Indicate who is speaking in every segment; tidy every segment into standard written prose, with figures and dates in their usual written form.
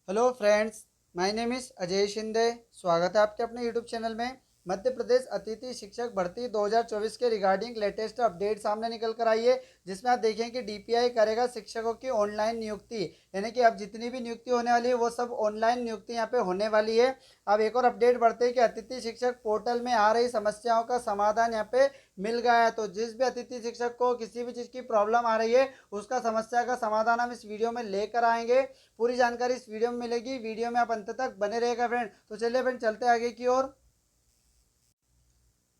Speaker 1: Hello friends, my name is Ajay Shinde. स्वागत है आपके अपने यूट्यूब चैनल में। मध्य प्रदेश अतिथि शिक्षक भर्ती 2024 के रिगार्डिंग लेटेस्ट अपडेट सामने निकल कर आई है, जिसमें आप देखें कि डीपीआई करेगा शिक्षकों की ऑनलाइन नियुक्ति। यानी कि अब जितनी भी नियुक्ति होने वाली है वो सब ऑनलाइन नियुक्ति यहाँ पे होने वाली है। अब एक और अपडेट बढ़ते हैं कि अतिथि शिक्षक पोर्टल में आ रही समस्याओं का समाधान यहाँ पे मिल गया है। तो जिस भी अतिथि शिक्षक को किसी भी चीज़ की प्रॉब्लम आ रही है उसका समस्या का समाधान हम इस वीडियो में लेकर आएंगे। पूरी जानकारी इस वीडियो में मिलेगी। वीडियो में आप अंत तक बने रहेगा फ्रेंड। तो चलिए फ्रेंड चलते आगे की ओर।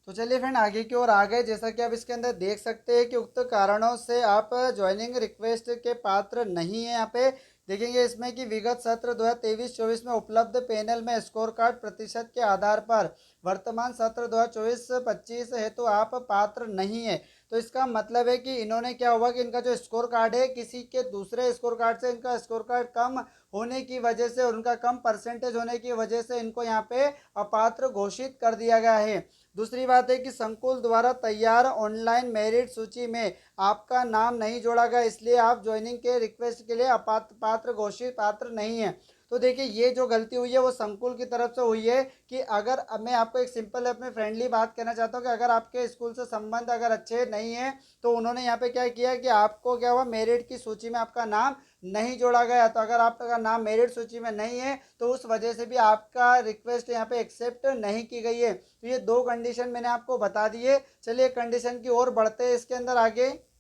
Speaker 1: तो चलिए फ्रेंड आगे की ओर आ गए। जैसा कि आप इसके अंदर देख सकते हैं कि उक्त कारणों से आप ज्वाइनिंग रिक्वेस्ट के पात्र नहीं है। यहाँ पे देखेंगे इसमें कि विगत सत्र 2023-24 में उपलब्ध पैनल में स्कोर कार्ड प्रतिशत के आधार पर वर्तमान सत्र 2024-25 हेतु आप पात्र नहीं है। तो इसका मतलब है कि इन्होंने क्या हुआ कि इनका जो स्कोर कार्ड है किसी के दूसरे स्कोर कार्ड से इनका स्कोर कार्ड कम होने की वजह से, उनका कम परसेंटेज होने की वजह से इनको यहाँ पे अपात्र घोषित कर दिया गया है। दूसरी बात है कि संकुल द्वारा तैयार ऑनलाइन मेरिट सूची में आपका नाम नहीं जोड़ा गया, इसलिए आप ज्वाइनिंग के रिक्वेस्ट के लिए अपात्र पात्र घोषित पात्र नहीं है। तो देखिए ये जो गलती हुई है वो संकुल की तरफ से हुई है। कि अगर अब मैं आपको एक सिंपल अपने फ्रेंडली बात कहना चाहता हूँ कि अगर आपके स्कूल से संबंध अगर अच्छे नहीं है तो उन्होंने यहाँ पे क्या किया कि आपको क्या हुआ, मेरिट की सूची में आपका नाम नहीं जोड़ा गया। तो अगर आपका नाम मेरिट सूची में नहीं है तो उस वजह से भी आपका रिक्वेस्ट यहाँ पे एक्सेप्ट नहीं की गई है। तो ये दो कंडीशन मैंने आपको बता दी है। चलिए कंडीशन की ओर बढ़ते हैं इसके अंदर आगे।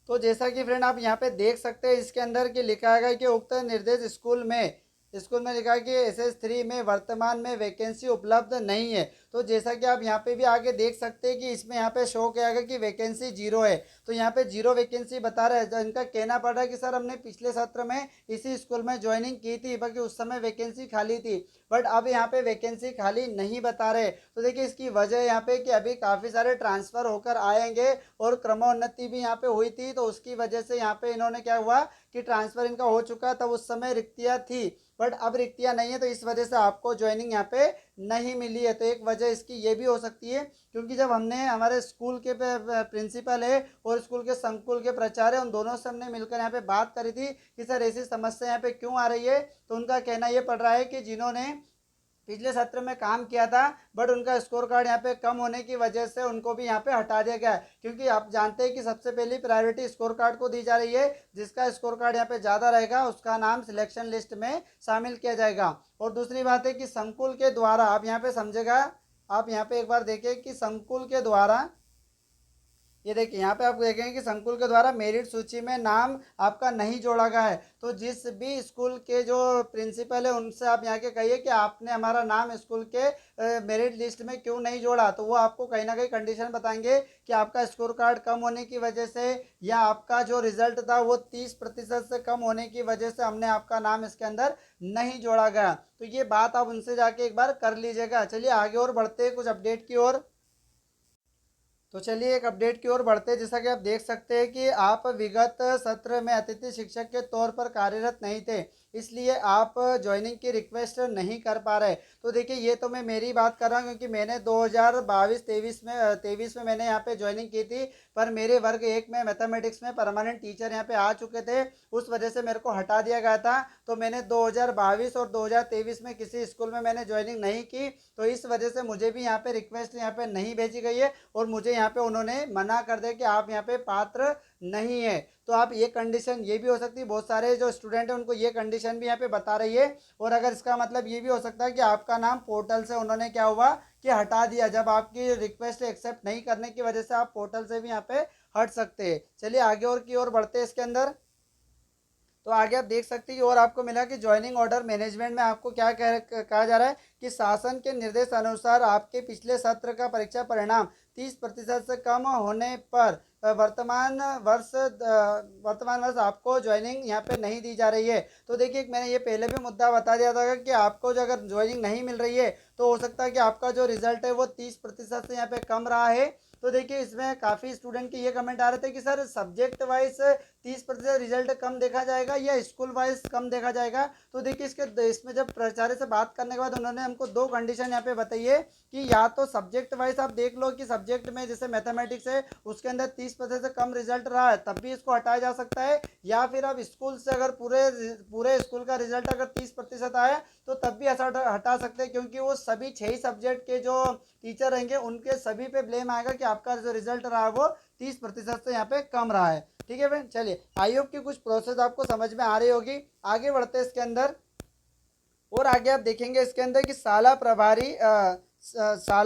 Speaker 1: तो जैसा कि फ्रेंड आप यहाँ पे देख सकते हैं इसके अंदर कि लिखा है कि उक्त निर्देश स्कूल में लिखा है कि SS3 में वर्तमान में वैकेंसी उपलब्ध नहीं है। तो जैसा कि आप यहाँ पे भी आगे देख सकते हैं कि इसमें यहाँ पे शो किया गया कि वैकेंसी जीरो है। तो यहाँ पे जीरो वैकेंसी बता रहा है। इनका कहना पड़ रहा है कि सर हमने पिछले सत्र में इसी स्कूल में ज्वाइनिंग की थी, बाकी उस समय वैकेंसी खाली थी, बट अब यहाँ पे वैकेंसी खाली नहीं बता रहे। तो देखिए इसकी वजह यहाँ पे कि अभी काफ़ी सारे ट्रांसफ़र होकर आएंगे और क्रमोन्नति भी यहाँ पे हुई थी, तो उसकी वजह से यहाँ पे इन्होंने क्या हुआ कि ट्रांसफ़र इनका हो चुका, तब उस समय रिक्तियाँ थी, बट अब रिक्तियाँ नहीं है, तो इस वजह से आपको ज्वाइनिंग यहाँ पे नहीं मिली है। तो एक वजह इसकी ये भी हो सकती है क्योंकि जब हमने हमारे स्कूल के प्रिंसिपल है और स्कूल के संकुल के प्राचार्य, उन दोनों से हमने मिलकर यहाँ पे बात करी थी कि सर ऐसी समस्या यहाँ पे क्यों आ रही है। तो उनका कहना ये पड़ रहा है कि जिन्होंने पिछले सत्र में काम किया था बट उनका स्कोर कार्ड यहाँ पे कम होने की वजह से उनको भी यहाँ पे हटा दिया गया है। क्योंकि आप जानते हैं कि सबसे पहली प्रायोरिटी स्कोर कार्ड को दी जा रही है। जिसका स्कोर कार्ड यहाँ पे ज़्यादा रहेगा उसका नाम सिलेक्शन लिस्ट में शामिल किया जाएगा। और दूसरी बात है कि संकुल के द्वारा, आप यहाँ पे समझेगा, आप यहाँ पे एक बार देखें कि संकुल के द्वारा, ये देखिए यहाँ पे आप देखेंगे कि संकुल के द्वारा मेरिट सूची में नाम आपका नहीं जोड़ा गया है। तो जिस भी स्कूल के जो प्रिंसिपल है उनसे आप यहाँ के कहिए कि आपने हमारा नाम स्कूल के मेरिट लिस्ट में क्यों नहीं जोड़ा, तो वो आपको कहीं ना कहीं कंडीशन बताएंगे कि आपका स्कोर कार्ड कम होने की वजह से या आपका जो रिजल्ट था वो 30% से कम होने की वजह से हमने आपका नाम इसके अंदर नहीं जोड़ा गया। तो ये बात आप उनसे जाके एक बार कर लीजिएगा। चलिए आगे और बढ़ते हैं कुछ अपडेट की ओर। तो चलिए एक अपडेट की ओर बढ़ते हैं। जैसा कि आप देख सकते हैं कि आप विगत सत्र में अतिथि शिक्षक के तौर पर कार्यरत नहीं थे, इसलिए आप ज्वाइनिंग की रिक्वेस्ट नहीं कर पा रहे। तो देखिए ये तो मैं मेरी बात कर रहा हूँ क्योंकि मैंने 2022-23 में मैंने यहाँ पे ज्वाइनिंग की थी, पर मेरे वर्ग एक में मैथमेटिक्स में परमानेंट टीचर यहाँ पे आ चुके थे, उस वजह से मेरे को हटा दिया गया था। तो मैंने 2022 और 2023 में किसी स्कूल में मैंने ज्वाइनिंग नहीं की, तो इस वजह से मुझे भी यहाँ पे रिक्वेस्ट यहाँ पे नहीं भेजी गई है और मुझे यहाँ पे उन्होंने मना कर दिया कि आप यहाँ पे पात्र नहीं है। तो आप ये कंडीशन ये भी हो सकती है, बहुत सारे जो स्टूडेंट हैं उनको ये कंडीशन भी यहाँ पे बता रही है। और अगर इसका मतलब ये भी हो सकता है कि आपका नाम पोर्टल से उन्होंने क्या हुआ कि हटा दिया, जब आपकी रिक्वेस्ट एक्सेप्ट नहीं करने की वजह से आप पोर्टल से भी यहाँ पे हट सकते हैं। चलिए आगे और की ओर बढ़ते हैं इसके अंदर। तो आगे आप देख सकते हैं और आपको मिला कि ज्वाइनिंग ऑर्डर मैनेजमेंट में आपको क्या कहा जा रहा है कि शासन के निर्देश अनुसार आपके पिछले सत्र का परीक्षा परिणाम 30% से कम होने पर वर्तमान वर्ष आपको ज्वाइनिंग यहाँ पे नहीं दी जा रही है। तो देखिए मैंने ये पहले भी मुद्दा बता दिया था कि आपको जो अगर ज्वाइनिंग नहीं मिल रही है तो हो सकता है कि आपका जो रिजल्ट है वो 30% से यहाँ पे कम रहा है। तो देखिए इसमें काफ़ी स्टूडेंट के ये कमेंट आ रहे थे कि सर सब्जेक्ट वाइज 30% रिजल्ट कम देखा जाएगा या स्कूल वाइज कम देखा जाएगा। तो देखिए इसमें जब प्राचार्य से बात करने के बाद उन्होंने हमको दो कंडीशन यहाँ पे बताई है कि या तो सब्जेक्ट वाइज आप देख लो कि सब्जेक्ट में जैसे मैथमेटिक्स है उसके अंदर 30% से कम रिजल्ट रहा है तब भी इसको हटाया जा सकता है, या फिर आप स्कूल से अगर पूरे पूरे स्कूल का रिजल्ट अगर 30% आया तो तब भी ऐसा हटा सकते हैं, क्योंकि वो सभी 6 सब्जेक्ट के जो टीचर रहेंगे उनके सभी पे ब्लेम आएगा कि आपका जो रिजल्ट रहा है वो 30% से यहाँ पे कम रहा है। ठीक है फ्रेंड, चलिए आई होप की कुछ प्रोसेस आपको समझ में आ रही होगी। आगे बढ़ते हैं इसके अंदर, और आगे आप देखेंगे इसके अंदर कि शाला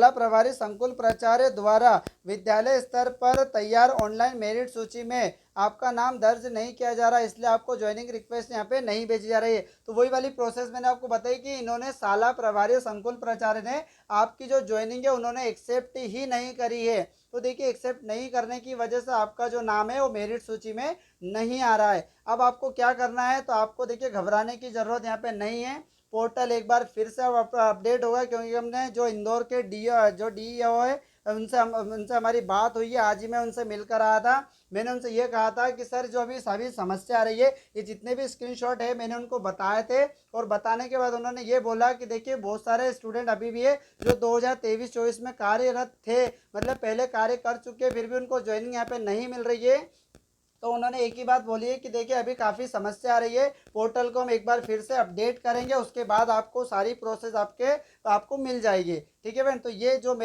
Speaker 1: प्रभारी संकुल प्राचार्य द्वारा विद्यालय स्तर पर तैयार ऑनलाइन मेरिट सूची में आपका नाम दर्ज नहीं किया जा रहा, इसलिए आपको ज्वाइनिंग रिक्वेस्ट यहाँ पे नहीं भेजी जा रही है। तो वही वाली प्रोसेस मैंने आपको बताई कि इन्होंने शाला प्रभारी और संकुल प्राचार्य ने आपकी जो ज्वाइनिंग है उन्होंने एक्सेप्ट ही नहीं करी है। तो देखिए एक्सेप्ट नहीं करने की वजह से आपका जो नाम है वो मेरिट सूची में नहीं आ रहा है। अब आपको क्या करना है, तो आपको देखिए घबराने की ज़रूरत यहाँ पे नहीं है। पोर्टल एक बार फिर से अपडेट होगा, क्योंकि हमने जो इंदौर के डीईओ है उनसे हमारी बात हुई है, आज ही मैं उनसे मिलकर आया था। मैंने उनसे ये कहा था कि सर जो अभी सभी समस्या आ रही है ये जितने भी स्क्रीनशॉट है मैंने उनको बताए थे, और बताने के बाद उन्होंने ये बोला कि देखिए बहुत सारे स्टूडेंट अभी भी है जो 2023-24 में कार्यरत थे, मतलब पहले कार्य कर चुके, फिर भी उनको ज्वाइनिंग यहाँ पे नहीं मिल रही है। तो उन्होंने एक ही बात बोली है कि देखिए अभी काफ़ी समस्या आ रही है, पोर्टल को हम एक बार फिर से अपडेट करेंगे, उसके बाद आपको सारी प्रोसेस आपको मिल जाएगी। ठीक है बहन, तो ये जो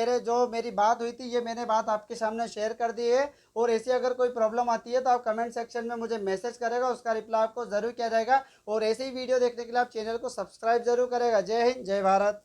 Speaker 1: मेरी बात हुई थी ये मैंने बात आपके सामने शेयर कर दी है। और ऐसी अगर कोई प्रॉब्लम आती है तो आप कमेंट सेक्शन में मुझे मैसेज करेगा, उसका रिप्लाई आपको ज़रूर किया जाएगा। और ऐसे ही वीडियो देखने के लिए आप चैनल को सब्सक्राइब जरूर करेगा। जय हिंद, जय भारत।